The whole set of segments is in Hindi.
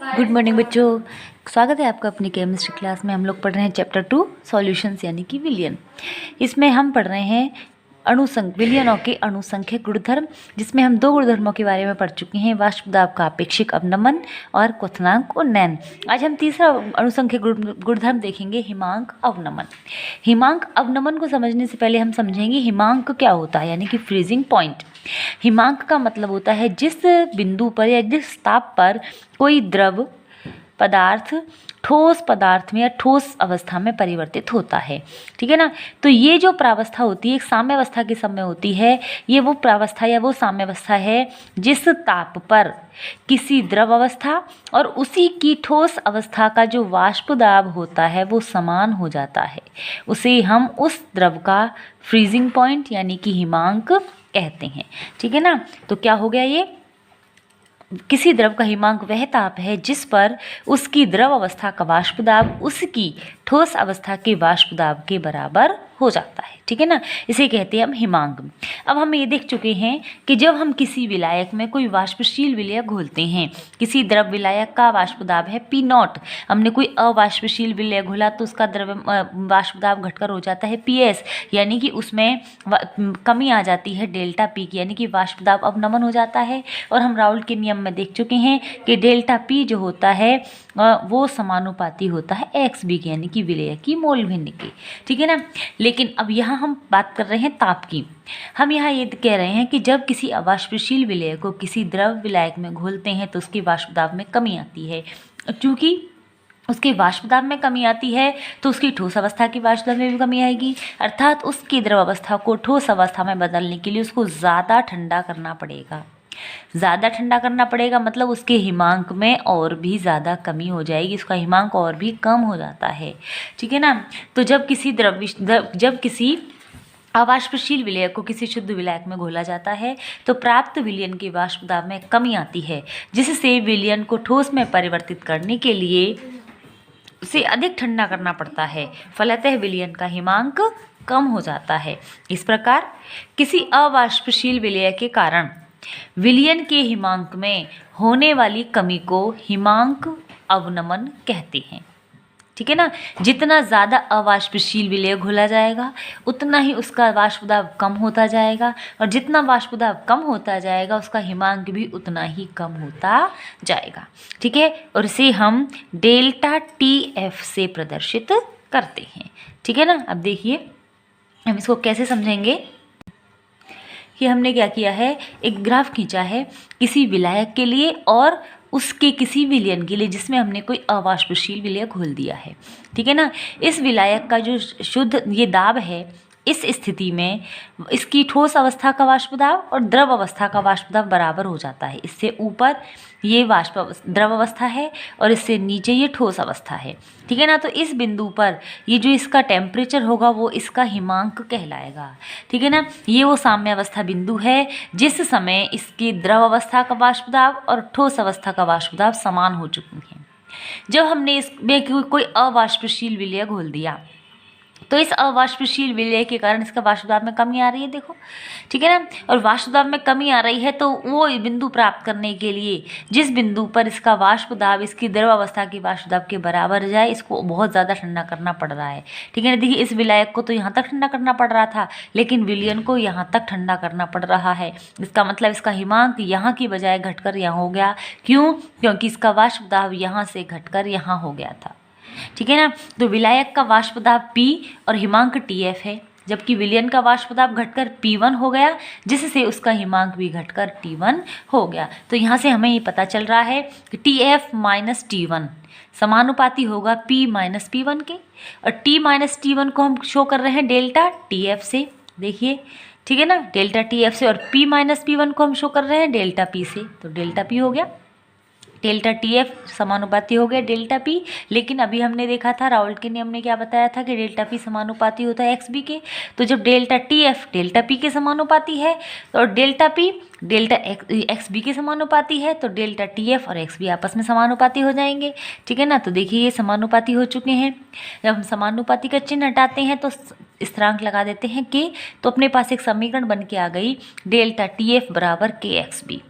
गुड मॉर्निंग बच्चों, स्वागत है आपका अपनी केमिस्ट्री क्लास में। हम लोग पढ़ रहे हैं चैप्टर 2 सॉल्यूशंस यानी कि विलयन। इसमें हम पढ़ रहे हैं विलयनों के अणुसंख्यक गुणधर्म, जिसमें हम दो गुणधर्मों के बारे में पढ़ चुके हैं, वाष्प दाब का अपेक्षिक अवनमन और क्वथनांक उन्नयन। आज हम तीसरा अणुसंख्यक गुणधर्म देखेंगे, हिमांक अवनमन। हिमांक अवनमन को समझने से पहले हम समझेंगे हिमांक क्या होता है, यानी कि फ्रीजिंग पॉइंट। हिमांक का मतलब होता है जिस बिंदु पर या जिस ताप पर कोई द्रव पदार्थ ठोस पदार्थ में या ठोस अवस्था में परिवर्तित होता है। ठीक है ना। तो ये जो प्रावस्था होती है एक साम्यावस्था के समय होती है। ये वो प्रावस्था या वो साम्यावस्था है जिस ताप पर किसी द्रव अवस्था और उसी की ठोस अवस्था का जो वाष्प दाब होता है वो समान हो जाता है। उसे हम उस द्रव का फ्रीजिंग पॉइंट यानी कि हिमांक कहते हैं। ठीक है ना। तो क्या हो गया, ये किसी द्रव का हिमांक वह ताप है जिस पर उसकी द्रव अवस्था का वाष्प दाब उसकी ठोस अवस्था के वाष्प दाब के बराबर हो जाता है। ठीक है ना, इसे कहते हैं हम हिमांक। अब हम ये देख चुके हैं कि जब हम किसी विलायक में कोई वाष्पशील विलयक घोलते हैं, किसी द्रव विलायक का वाष्प दाब है P0, हमने कोई अवाष्पशील विलयक घोला तो उसका द्रव वाष्प दाब घटकर हो जाता है PS, यानी कि उसमें कमी आ जाती है डेल्टा P की, यानी कि वाष्प दाब अवनमन हो जाता है। और हम राउल्ट के नियम में देख चुके हैं कि डेल्टा P जो होता है वो समानुपाती होता है XB के, यानी कि विलयक की मोल भिन्न के। ठीक है ना। लेकिन अब यहाँ हम बात कर रहे हैं ताप की। हम यहाँ ये कह रहे हैं कि जब किसी अवाष्पशील विलयक को किसी द्रव विलायक में घोलते हैं तो उसके वाष्प दाब में कमी आती है। चूँकि उसके वाष्प दाब में कमी आती है तो उसकी ठोस अवस्था की वाष्प दाब में भी कमी आएगी, अर्थात उसकी द्रव अवस्था को ठोस अवस्था में बदलने के लिए उसको ज़्यादा ठंडा करना पड़ेगा। ज़्यादा ठंडा करना पड़ेगा मतलब उसके हिमांक में और भी ज़्यादा कमी हो जाएगी, उसका हिमांक और भी कम हो जाता है। ठीक है ना। तो जब किसी अवाष्पशील विलयक को किसी शुद्ध विलायक में घोला जाता है तो प्राप्त विलयन के वाष्प दाब में कमी आती है, जिससे विलयन को ठोस में परिवर्तित करने के लिए उसे अधिक ठंडा करना पड़ता है। फलतः विलयन का हिमांक कम हो जाता है। इस प्रकार किसी अवाष्पशील विलयक के कारण विलयन के हिमांक में होने वाली कमी को हिमांक अवनमन कहते हैं। ठीक है ना। जितना ज़्यादा अवाष्पशील विलयक घोला जाएगा उतना ही उसका वाष्प दाब कम होता जाएगा, और जितना वाष्प दाब कम होता जाएगा उसका हिमांक भी उतना ही कम होता जाएगा। ठीक है। और इसे हम डेल्टा TF से प्रदर्शित करते हैं। ठीक है ना। अब देखिए हम इसको कैसे समझेंगे कि हमने क्या किया है, एक ग्राफ खींचा है किसी विलायक के लिए और उसके किसी विलयन के लिए जिसमें हमने कोई अवाष्पशील विलयक घोल दिया है। ठीक है ना। इस विलायक का जो शुद्ध ये दाब है, इस स्थिति में इसकी ठोस अवस्था का वाष्प दाब और द्रव अवस्था का वाष्प दाब बराबर हो जाता है। इससे ऊपर ये द्रव अवस्था है और इससे नीचे ये ठोस अवस्था है। ठीक है ना। तो इस बिंदु पर ये जो इसका टेम्परेचर होगा वो इसका हिमांक कहलाएगा। ठीक है ना। ये वो साम्यावस्था बिंदु है जिस समय इसकी द्रव अवस्था का वाष्प दाब और ठोस अवस्था का वाष्प दाब समान हो चुके हैं। जब हमने इसमें कोई अवाष्पशील विलयक घोल दिया तो इस अवाष्पशील विलय के कारण इसका वाष्प दाब में कमी आ रही है, देखो। ठीक है ना। और वाष्प दाब में कमी आ रही है तो वो बिंदु प्राप्त करने के लिए जिस बिंदु पर इसका वाष्प दाब इसकी द्रव अवस्था के वाष्प दाब के बराबर जाए, इसको बहुत ज़्यादा ठंडा करना पड़ रहा है। ठीक है ना। देखिए इस विलायक को तो यहाँ तक ठंडा करना पड़ रहा था, लेकिन विलयन को यहाँ तक ठंडा करना पड़ रहा है। इसका मतलब इसका हिमांक यहाँ की बजाय घटकर यहाँ हो गया। क्यों? क्योंकि इसका वाष्प दाब यहाँ से घटकर यहाँ हो गया था। ठीक है ना। तो विलायक का वाष्प दाब P और हिमांक TF है, जबकि विलयन का वाष्प दाब घटकर P1 हो गया, जिससे उसका हिमांक भी घटकर T1 हो गया। तो यहाँ से हमें ये पता चल रहा है कि TF माइनस T1 समानुपाती होगा P माइनस P1 के, और T माइनस T1 को हम शो कर रहे हैं डेल्टा TF से। देखिए ठीक है ना, डेल्टा TF से, और P माइनस P1 को हम शो कर रहे हैं डेल्टा P से। तो डेल्टा P हो गया, डेल्टा TF समानुपाती हो गया डेल्टा P। लेकिन अभी हमने देखा था राउल्ट के नियम ने क्या बताया था कि डेल्टा P समानुपाती होता है XB के। तो जब डेल्टा TF डेल्टा P के समानुपाती है और डेल्टा P डेल्टा XB के समानुपाती है, तो डेल्टा TF और XB आपस में समानुपाती हो जाएंगे। ठीक है ना। तो देखिए ये समानुपाती हो चुके हैं। जब हम समानुपाती का चिन्ह हटाते हैं तो स्थिरांक लगा देते हैं K, तो अपने पास एक समीकरण बन के आ गई डेल्टा TF बराबर KXB।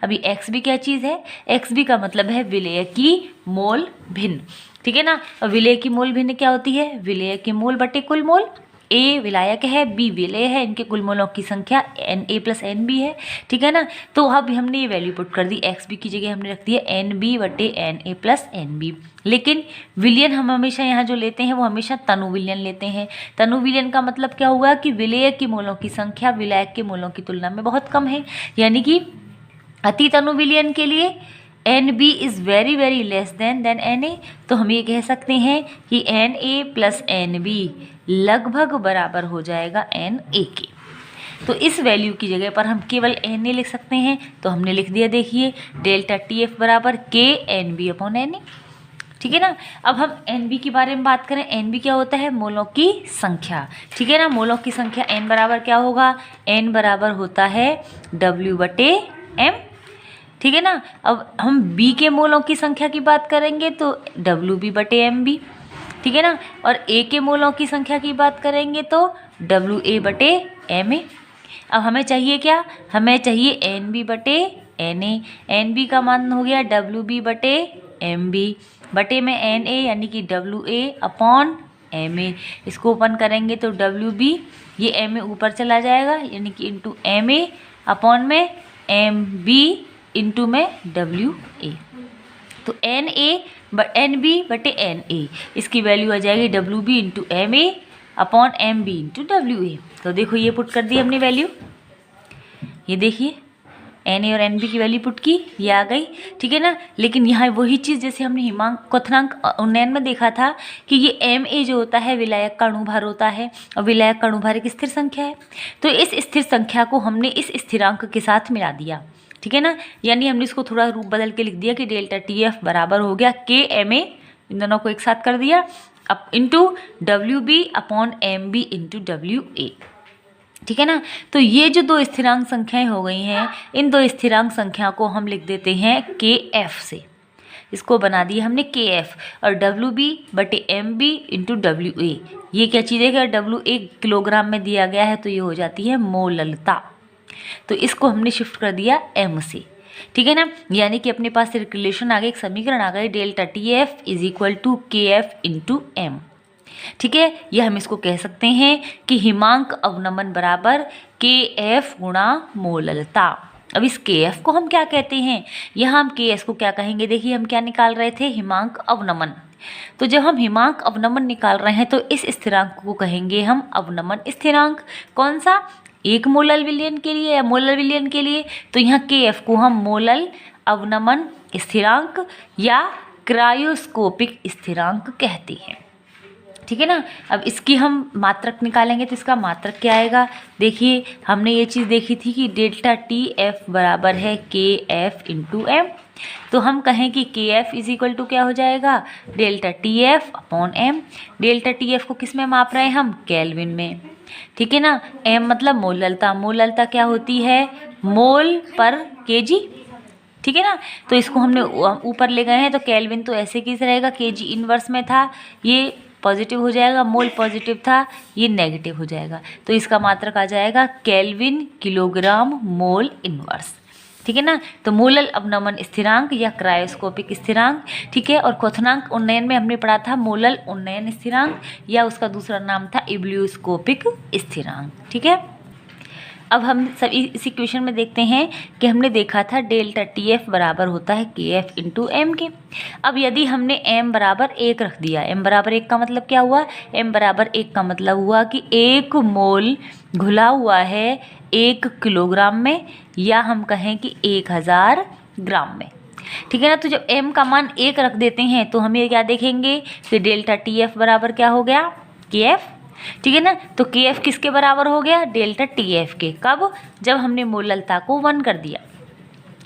अभी एक्स बी क्या चीज़ है, एक्स बी का मतलब है विलेय की मोल भिन्न, ठीक है ना। और विलेय की मोल भिन्न क्या होती है, विलेय की मोल बटे कुल मोल। ए विलायक है, बी विलेय है, इनके कुल मोलों की संख्या N A plus N B है, ठीक है ना। तो अब हमने ये वैल्यू पुट कर दी, एक्स बी की जगह हमने रख दिया एन बी बटे N A plus N B. लेकिन विलयन हम हमेशा यहाँ जो लेते हैं वो हमेशा तनु विलयन लेते हैं। तनु विलयन का मतलब क्या हुआ कि विलेय की मोलों की संख्या विलायक के मोलों की तुलना में बहुत कम है, यानी कि अति तनु विलयन के लिए N B is very very less than N A. तो हम ये कह सकते हैं कि N A plus N B लगभग बराबर हो जाएगा एन ए के। तो इस वैल्यू की जगह पर हम केवल एन ए लिख सकते हैं, तो हमने लिख दिया, देखिए डेल्टा टी एफ बराबर K N B upon N A, ठीक है ना। अब हम एन बी के बारे में बात करें, एन बी क्या होता है, मोलों की संख्या, ठीक है ना। मोलों की संख्या एन बराबर क्या होगा, एन बराबर होता है डब्ल्यू बटे एम, ठीक है ना। अब हम बी के मोलों की संख्या की बात करेंगे तो डब्ल्यू बी बटे एम बी, ठीक है ना। और ए के मोलों की संख्या की बात करेंगे तो डब्ल्यू ए बटे एम ए। अब हमें चाहिए क्या, हमें चाहिए एन बी बटे एन ए। एन बी का मान हो गया डब्ल्यू बी बटे एम बी, बटे में एन ए यानी कि W A upon M A. इसको ओपन करेंगे तो डब्ल्यू बी, ये एम ए ऊपर चला जाएगा यानी कि इंटू एम ए अपॉन में एम बी इंटू में डब्ल्यू ए। तो एन बी बटे एन ए, इसकी वैल्यू आ जाएगी W B into M A upon M B into W A. तो देखो ये पुट कर दी हमने वैल्यू, ये देखिए एन ए और एन बी की वैल्यू पुट की, ये आ गई, ठीक है ना। लेकिन यहाँ वही चीज़ जैसे हमने हिमांक क्वथनांक उन्नयन में देखा था कि ये एम ए जो होता है विलायक का अणुभार होता है, और विलायक का अणुभार एक स्थिर संख्या है। तो इस स्थिर संख्या को हमने इस स्थिरांक के साथ मिला दिया, ठीक है ना। यानी हमने इसको थोड़ा रूप बदल के लिख दिया कि डेल्टा टी एफ बराबर हो गया के एम ए, इन दोनों को एक साथ कर दिया, अब into W B upon M B into W A, ठीक है ना। तो ये जो दो स्थिरांक संख्याएं हो गई हैं, इन दो स्थिरांक संख्या को हम लिख देते हैं के एफ से, इसको बना दिया हमने के एफ। और डब्ल्यू बी बटे M B into W A, ये क्या चीज़ है, क्या डब्ल्यू ए किलोग्राम में दिया गया है तो ये हो जाती है मोललता, तो इसको हमने शिफ्ट कर दिया एम से, ठीक है ना। यानी कि अपने पास एक रिलेशन आ गई, एक समीकरण आ गई, delta T F is equal to K F into M, ठीक है। ये हम इसको कह सकते हैं कि हिमांक अवनमन बराबर के एफ गुणा मोललता। अब इस के एफ को हम क्या कहते हैं, यहाँ हम के एस को क्या कहेंगे, देखिए हम क्या निकाल रहे थे, हिमांक अवनमन। तो जब हम हिमांक अवनमन निकाल रहे हैं तो इस स्थिरांक को कहेंगे हम अवनमन स्थिरांक। कौन सा, एक मोलल विलयन के लिए या मोलल विलयन के लिए, तो यहाँ के एफ को हम मोलल अवनमन स्थिरांक या क्रायोस्कोपिक स्थिरांक कहते हैं, ठीक है ना। अब इसकी हम मात्रक निकालेंगे तो इसका मात्रक क्या आएगा, देखिए हमने ये चीज़ देखी थी कि डेल्टा टी एफ बराबर है के एफ इंटू एम। तो हम कहें कि के एफ इज इक्वल टू क्या हो जाएगा, delta T F upon M. Delta T F को किस में माप रहे हैं हम, केल्विन में, ठीक है ना। एम मतलब मोललता, मोललता क्या होती है, मोल पर केजी, ठीक है ना। तो इसको हमने ऊपर ले गए हैं तो केल्विन तो ऐसे कैसे रहेगा, केजी इनवर्स में था, ये पॉजिटिव हो जाएगा, मोल पॉजिटिव था, ये नेगेटिव हो जाएगा। तो इसका मात्रक आ जाएगा केल्विन किलोग्राम मोल इनवर्स, ठीक है ना। तो मोलल अवनमन स्थिरांक या क्रायोस्कोपिक स्थिरांक, ठीक है। और क्वथनांक उन्नयन में हमने पढ़ा था मोलल उन्नयन स्थिरांक, या उसका दूसरा नाम था इब्लियोस्कोपिक स्थिरांक, ठीक है। अब हम सब इस इक्वेशन में देखते हैं कि हमने देखा था डेल्टा टी एफ बराबर होता है के एफ इंटू एम के। अब यदि हमने एम बराबर 1 रख दिया, एम बराबर 1 का मतलब क्या हुआ, एम बराबर 1 का मतलब हुआ कि 1 मोल घुला हुआ है 1 किलोग्राम में, या हम कहें कि 1000 ग्राम में, ठीक है ना। तो जब m का मान 1 रख देते हैं तो हम ये क्या देखेंगे कि डेल्टा टी एफ बराबर क्या हो गया, के एफ, ठीक है ना। तो के एफ किसके बराबर हो गया, डेल्टा टी एफ के, कब, जब हमने मोललता को 1 कर दिया,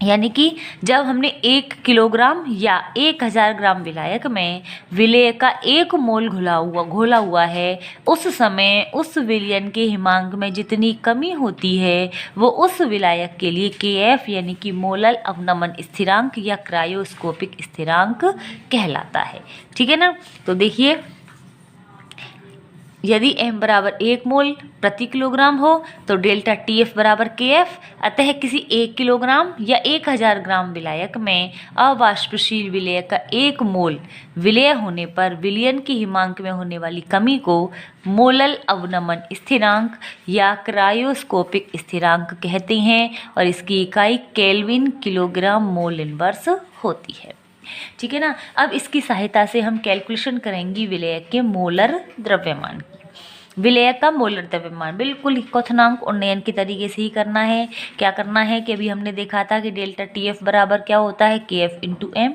यानी कि जब हमने 1 किलोग्राम या 1000 ग्राम विलायक में विलेय का 1 मोल घोला हुआ है, उस समय उस विलयन के हिमांक में जितनी कमी होती है वो उस विलायक के लिए के एफ यानी कि मोलल अवनमन स्थिरांक या क्रायोस्कोपिक स्थिरांक कहलाता है, ठीक है ना। तो देखिए यदि m बराबर 1 मोल प्रति किलोग्राम हो तो डेल्टा TF बराबर KF। अतः किसी 1 किलोग्राम या 1000 ग्राम विलायक में अवाष्पशील विलेय का 1 मोल विलेय होने पर विलयन के हिमांक में होने वाली कमी को मोलल अवनमन स्थिरांक या क्रायोस्कोपिक स्थिरांक कहते हैं और इसकी इकाई केल्विन किलोग्राम मोल इनवर्स होती है। ठीक है ना। अब इसकी सहायता से हम कैलकुलेशन करेंगे विलेय के मोलर द्रव्यमान की। विलेय का मोलर द्रव्यमान बिल्कुल क्वथनांक उन्नयन के तरीके से ही करना है। क्या करना है कि अभी हमने देखा था कि डेल्टा TF बराबर क्या होता है KF इंटू M,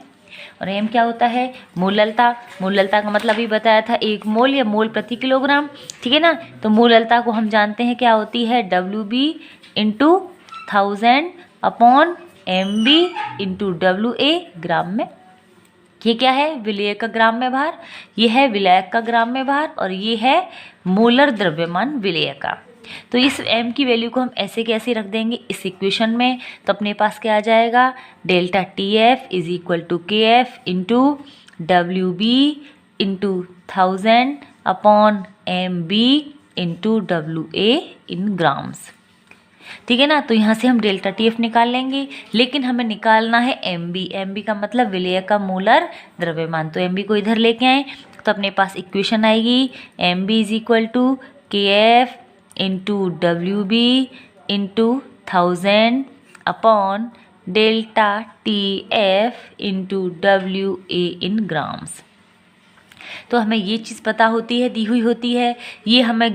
और M क्या होता है मोललता। मोललता का मतलब ही बताया था 1 मोल या मोल प्रति किलोग्राम। ठीक है ना। तो मोललता को हम जानते हैं क्या होती है WB into 1000 upon MB into WA ग्राम में। ये क्या है विलेय का ग्राम में भार, ये है विलायक का ग्राम में भार और ये है मोलर द्रव्यमान विलेय का। तो इस m की वैल्यू को हम ऐसे कैसे रख देंगे इस इक्वेशन में। तो अपने पास क्या आ जाएगा delta TF is equal to KF into WB into 1000 upon MB into WA in grams. ठीक है ना। तो यहाँ से हम डेल्टा TF निकाल लेंगे, लेकिन हमें निकालना है MB का मतलब विलेय का मोलर द्रव्यमान। तो MB को इधर लेके आए तो अपने पास इक्वेशन आएगी MB is equal to KF into WB into 1000 upon delta TF into WA in grams. तो हमें ये चीज़ पता होती है, दी हुई होती है, ये हमें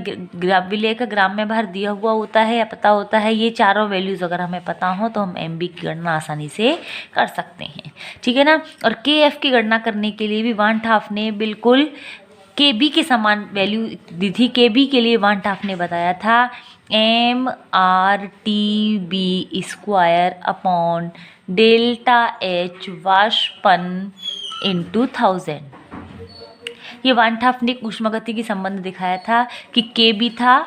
विलेय का ग्राम में भार दिया हुआ होता है या पता होता है। ये चारों वैल्यूज़ अगर हमें पता हो तो हम MB की गणना आसानी से कर सकते हैं। ठीक है ना। और KF की गणना करने के लिए भी वान ठाफ ने बिल्कुल KB के समान वैल्यू दी थी। KB के लिए वान ठाफ ने बताया था MRTB square upon delta H वाष्पन इंटू 1000। ये वान ठाफ ने ऊष्मागतिकी संबंध दिखाया था कि KB था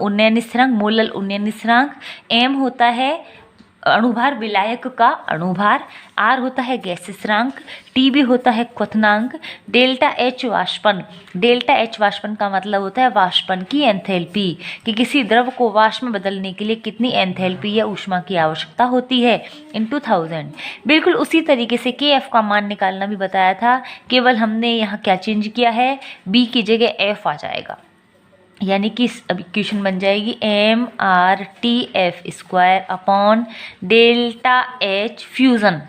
उन्नयन स्थिरांक, मोलल उन्नयन स्थिरांक, M होता है अणुभार विलायक का अणुभार, R होता है गैस स्थिरांक, TB होता है क्वथनांक, डेल्टा H वाष्पन। डेल्टा H वाष्पन का मतलब होता है वाष्पन की एंथैल्पी कि किसी द्रव को वाष्प में बदलने के लिए कितनी एंथैल्पी या ऊष्मा की आवश्यकता होती है इंटू 1000। बिल्कुल उसी तरीके से KF का मान निकालना भी बताया था, केवल हमने यहाँ क्या चेंज किया है B की जगह F आ जाएगा, यानी कि अब इक्वेशन बन जाएगी MRTF square upon delta H fusion.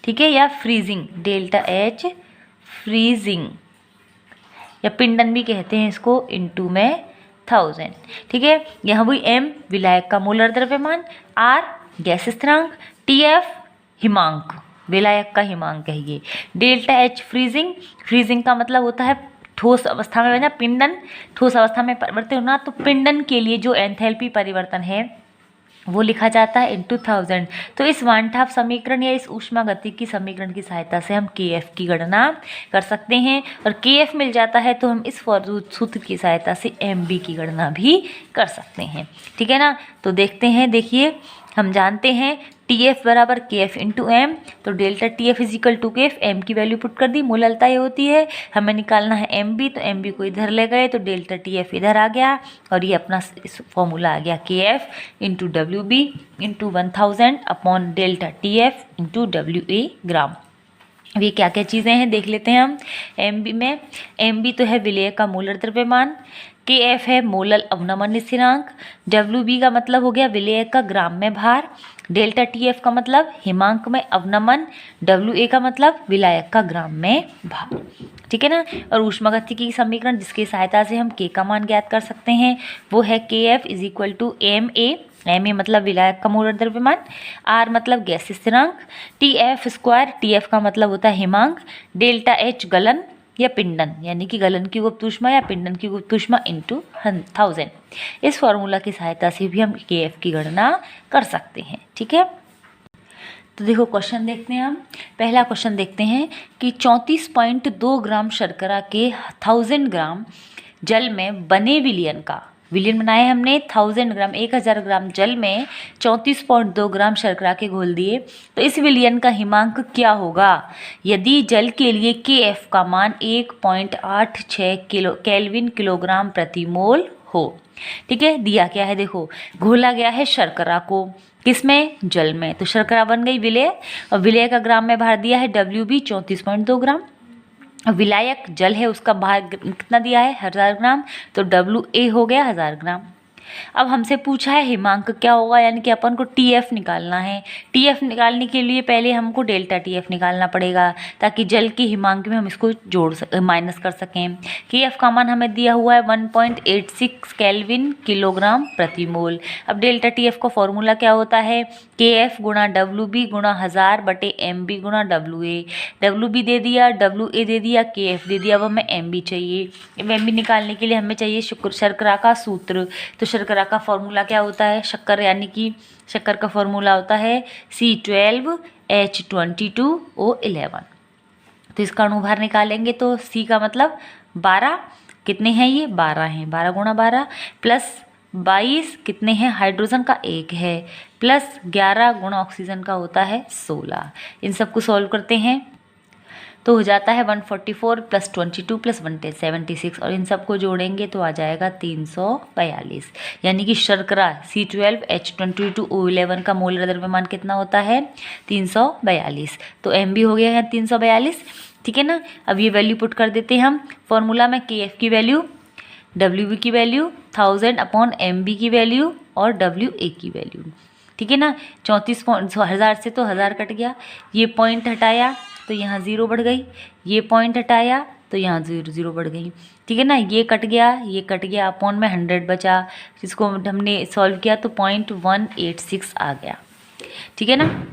ठीक है, या फ्रीजिंग, डेल्टा H फ्रीजिंग या पिंडन भी कहते हैं इसको, इनटू में 1000। ठीक है। यहाँ वही M विलायक का मोलर द्रव्यमान, R गैस स्थिरांक, TF हिमांक, विलायक का हिमांक है ये, डेल्टा H फ्रीजिंग। फ्रीजिंग का मतलब होता है ठोस अवस्था में बना, पिंडन ठोस अवस्था में परिवर्तित होना। तो पिंडन के लिए जो एंथैल्पी परिवर्तन है वो लिखा जाता है इंटू 1000। तो इस वान ठाफ समीकरण या इस ऊष्मागतिकी समीकरण की सहायता से हम KF की गणना कर सकते हैं, और KF मिल जाता है तो हम इस सूत्र की सहायता से MB की गणना भी कर सकते हैं। ठीक है ना। तो देखते हैं, देखिए हम जानते हैं TF बराबर KF इंटू M। तो delta TF is equal to KF, M की वैल्यू पुट कर दी, मोललता ये होती है, हमें निकालना है MB। तो MB को इधर ले गए तो डेल्टा TF इधर आ गया और ये अपना इस फॉर्मूला आ गया KF into WB into 1000 upon delta TF into WA ग्राम। ये क्या क्या चीज़ें हैं देख लेते हैं हम। MB में MB तो है विलेय का मोलर द्रव्यमान, KF है मोलल अवनमन स्थिरांक, WB का मतलब हो गया विलेय का ग्राम में भार, डेल्टा TF का मतलब हिमांक में अवनमन, WA का मतलब विलायक का ग्राम में भार। ठीक है ना। और ऊष्मागतिकी की समीकरण जिसकी सहायता से हम K का मान ज्ञात कर सकते हैं वो है KF is equal to MA। MA मतलब विलायक का मोलर द्रव्यमान, R मतलब गैस स्थिरांक, TF स्क्वायर, TF का मतलब होता है हिमांक, डेल्टा H गलन या पिंडन, यानी कि गलन की गुप्त ऊष्मा या पिंडन की गुप्त ऊष्मा इंटू 1000। इस फॉर्मूला की सहायता से भी हम KF की गणना कर सकते हैं। ठीक है। तो देखो क्वेश्चन देखते हैं हम। पहला क्वेश्चन देखते हैं कि 34.2 ग्राम शर्करा के 1000 ग्राम जल में बने विलयन का विलियन बनाए हमने 1000 ग्राम 1000 ग्राम जल में 34.2 ग्राम शर्करा के घोल दिए, तो इस विलियन का हिमांक क्या होगा यदि जल के लिए KF का मान 1.86 केल्विन किलोग्राम प्रति मोल हो। ठीक है, दिया क्या है, देखो घोला गया है शर्करा को, किसमें, जल में, तो शर्करा बन गई विलेय, और विलेय का ग्राम में भार दिया है WB 34.2 ग्राम। विलायक जल है उसका भार कितना दिया है 1000 ग्राम, तो WA हो गया 1000 ग्राम। अब हमसे पूछा है हिमांक क्या होगा, यानी कि अपन को TF निकालना है। TF निकालने के लिए पहले हमको डेल्टा TF निकालना पड़ेगा, ताकि जल के हिमांक में हम इसको माइनस कर सकें। KF का मान हमें दिया हुआ है 1.86 केल्विन किलोग्राम प्रति मोल। अब डेल्टा TF का फॉर्मूला क्या होता है, KF गुणा WB गुणा 1000 बटे MB गुणा WA। WB दे दिया, WA दे दिया, KF दे दिया, अब हमें MB चाहिए। MB निकालने के लिए हमें चाहिए शर्करा का सूत्र, तो शर्करा का फॉर्मूला क्या होता है, शक्कर यानी कि शक्कर का फॉर्मूला होता है C12H22O11। तो इसका अणुभार निकालेंगे तो C का मतलब 12, कितने हैं ये 12 हैं, 12 गुणा 12 प्लस 22 कितने हैं, हाइड्रोजन का 1 है, प्लस 11 गुणा ऑक्सीजन का होता है 16। इन सबको सॉल्व करते हैं तो हो जाता है 144 प्लस 22 प्लस 176, और इन सबको जोड़ेंगे तो आ जाएगा 342। यानी कि शर्करा C12H22O11 का मोलर द्रव्यमान कितना होता है 342, तो MB हो गया है 342। ठीक है ना, अब ये वैल्यू पुट कर देते हैं हम फॉर्मूला में, KF की वैल्यू, WB की वैल्यू 1000/MB की वैल्यू और WA की वैल्यू। ठीक है ना, 34.1000 से तो 1000 कट गया, ये पॉइंट हटाया तो यहाँ 0 बढ़ गई, ये पॉइंट हटाया तो यहाँ 0 बढ़ गई। ठीक है ना, ये कट गया, ये कट गया, अपॉन में 100 बचा, जिसको हमने सॉल्व किया तो 0.186 आ गया। ठीक है ना,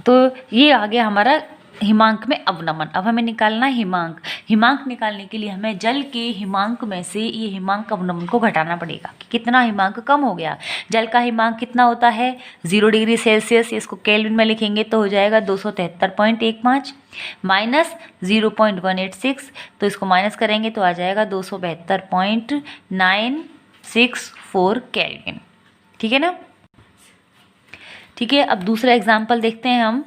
तो ये आ गया हमारा हिमांक में अवनमन। अब हमें निकालना है हिमांक। हिमांक निकालने के लिए हमें जल के हिमांक में से ये हिमांक अवनमन को घटाना पड़ेगा कि कितना हिमांक कम हो गया। जल का हिमांक कितना होता है 0 डिग्री सेल्सियस, इसको केल्विन में लिखेंगे तो हो जाएगा 273.15 माइनस 0.186, तो इसको माइनस करेंगे तो आ जाएगा 272.964 केल्विन। ठीक है ना, ठीक है। अब दूसरा एग्जाम्पल देखते हैं हम।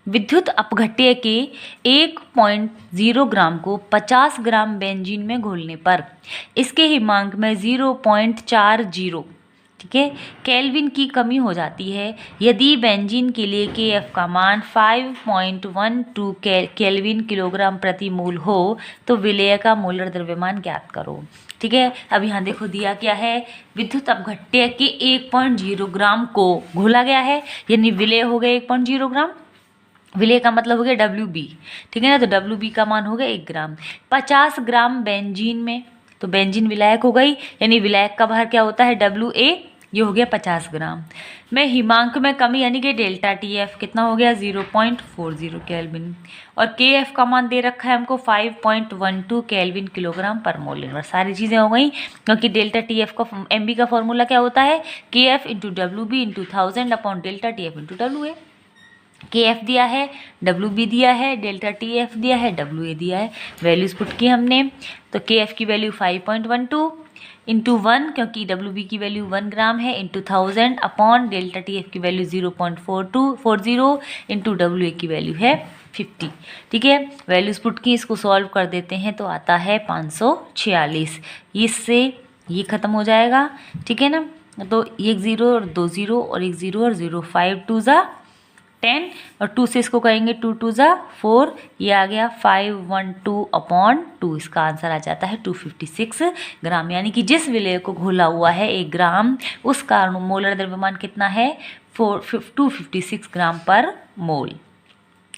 विद्युत अपघट्य के 1.0 ग्राम को 50 ग्राम बेंजीन में घोलने पर इसके हिमांक में 0.40 ठीक है केल्विन की कमी हो जाती है। यदि बेंजीन के लिए KF का मान 5.12 केल्विन किलोग्राम प्रति मोल हो तो विलेय का मोलर द्रव्यमान ज्ञात करो। ठीक है, अब यहाँ देखो दिया क्या है, विद्युत अपघट्य के 1.0 ग्राम को घोला गया है, यानी विलेय हो गया 1.0 ग्राम। विलेय का मतलब हो गया WB, ठीक है ना, तो WB का मान हो गया 1 ग्राम। 50 ग्राम बेंजीन में, तो बेंजीन विलायक हो गई, यानी विलायक का भार क्या होता है WA, ये हो गया 50 ग्राम। में हिमांक में कमी यानी कि डेल्टा TF कितना हो गया 0.40 केल्विन, और KF का मान दे रखा है हमको 5.12 केल्विन किलोग्राम पर मोल इनवर्स। सारी चीज़ें हो गई, क्योंकि डेल्टा TF का MB का फॉर्मूला क्या होता है KF into WB into 1000 upon delta TF into WA। KF दिया है, WB दिया है, डेल्टा TF दिया है, WA दिया है। वैल्यूज पुट की हमने, तो KF की वैल्यू 5.12 इंटू 1, क्योंकि WB की वैल्यू 1 ग्राम है, इंटू 1000 अपॉन डेल्टा TF की वैल्यू 0.4240 इंटू WA की वैल्यू है 50। ठीक है, वैल्यूज पुट की, इसको सॉल्व कर देते हैं तो आता है 546। इससे ये ख़त्म हो जाएगा। ठीक है ना, तो एक 0 और 2 0 और एक 0 और 0, 5 2 ज़ा 10 और 2 से इसको करेंगे 2 2 ज़ा 4, ये आ गया 512/2। इसका आंसर आ जाता है 256 ग्राम, यानी कि जिस विलेय को घोला हुआ है 1 ग्राम, उसका मोलर द्रव्यमान कितना है 256 ग्राम पर मोल।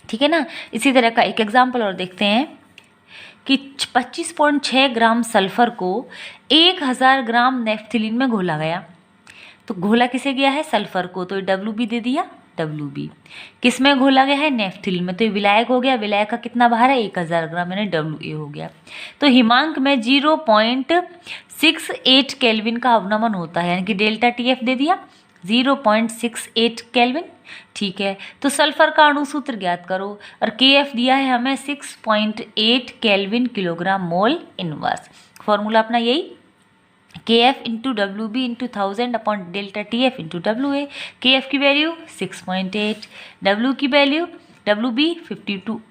ठीक है ना, इसी तरह का एक एग्जाम्पल और देखते हैं कि 25.6 ग्राम सल्फर को 1000 ग्राम नेफ्थिलीन में घोला गया। तो घोला किसे गया है सल्फर को, तो WB दे दिया, WB किस में घोला गया है नेफ्थिलीन में, तो ये विलायक हो गया। विलायक का कितना भार है 1000 ग्राम, यानी WA हो गया। तो हिमांक में 0.68 केल्विन का अवनमन होता है, यानी कि डेल्टा TF दे दिया 0.68 केल्विन। ठीक है, तो सल्फर का अणु सूत्र ज्ञात करो, और KF दिया है हमें 6.8 kelvin kilogram mole inverse. Formula अपना यही KF into WB into 1000 upon delta TF into WA। KF की वैल्यू 6.8, W की value WB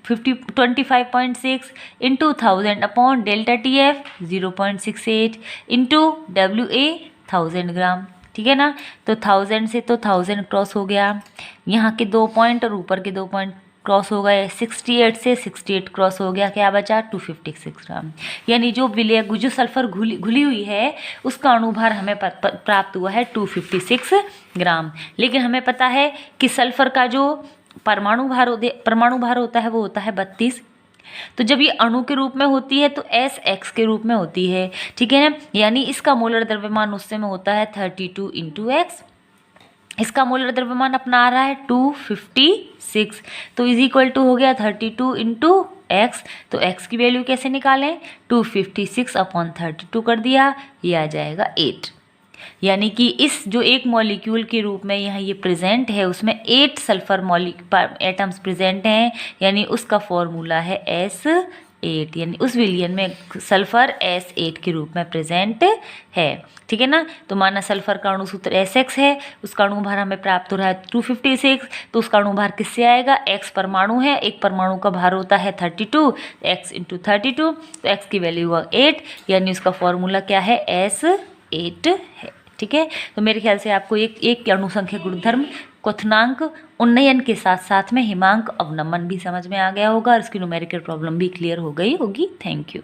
25.6 into 1000 upon delta TF 0.68 into WA 1000 ग्राम। ठीक है ना, तो 1000 से तो 1000 क्रॉस हो गया, यहाँ के 2 पॉइंट और ऊपर के 2 पॉइंट क्रॉस हो गए, 68 से 68 क्रॉस हो गया, क्या बचा 256 ग्राम। यानी जो विलय जो सल्फर घुली हुई है उसका अणुभार हमें प्राप्त हुआ है 256 ग्राम। लेकिन हमें पता है कि सल्फर का जो परमाणु भार होता है वो होता है 32। तो जब ये अणु के रूप में होती है तो SX के रूप में होती है। ठीक है ना, यानी इसका मोलर द्रव्यमान उस समय होता है 32 इंटू एक्स। इसका मोलर द्रव्यमान अपना आ रहा है 256, तो इज इक्वल टू हो गया 32 इंटू एक्स। तो एक्स की वैल्यू कैसे निकालें, 256 अपॉन 32 कर दिया, ये आ जाएगा 8। यानी कि इस जो एक मॉलिक्यूल के रूप में यहाँ ये प्रेजेंट है उसमें 8 सल्फर एटम्स प्रेजेंट हैं, यानी उसका फॉर्मूला है S8, यानी उस विलियन में सल्फर S8 के रूप में प्रेजेंट है। ठीक है ना, तो माना सल्फर का अणु सूत्र SX है, उसका अणुभार हमें प्राप्त हो रहा है 256, तो उसका अणुभार किससे आएगा, X परमाणु है, एक परमाणु का भार होता है 32, X इंटू 32, तो X की वैल्यू हुआ 8, यानी उसका फॉर्मूला क्या है S8 है। ठीक है, तो मेरे ख्याल से आपको एक अणुसंख्यक गुणधर्म क्वथनांक उन्नयन के साथ साथ में हिमांक अवनमन भी समझ में आ गया होगा और इसकी न्यूमेरिकल प्रॉब्लम भी क्लियर हो गई होगी। Thank you.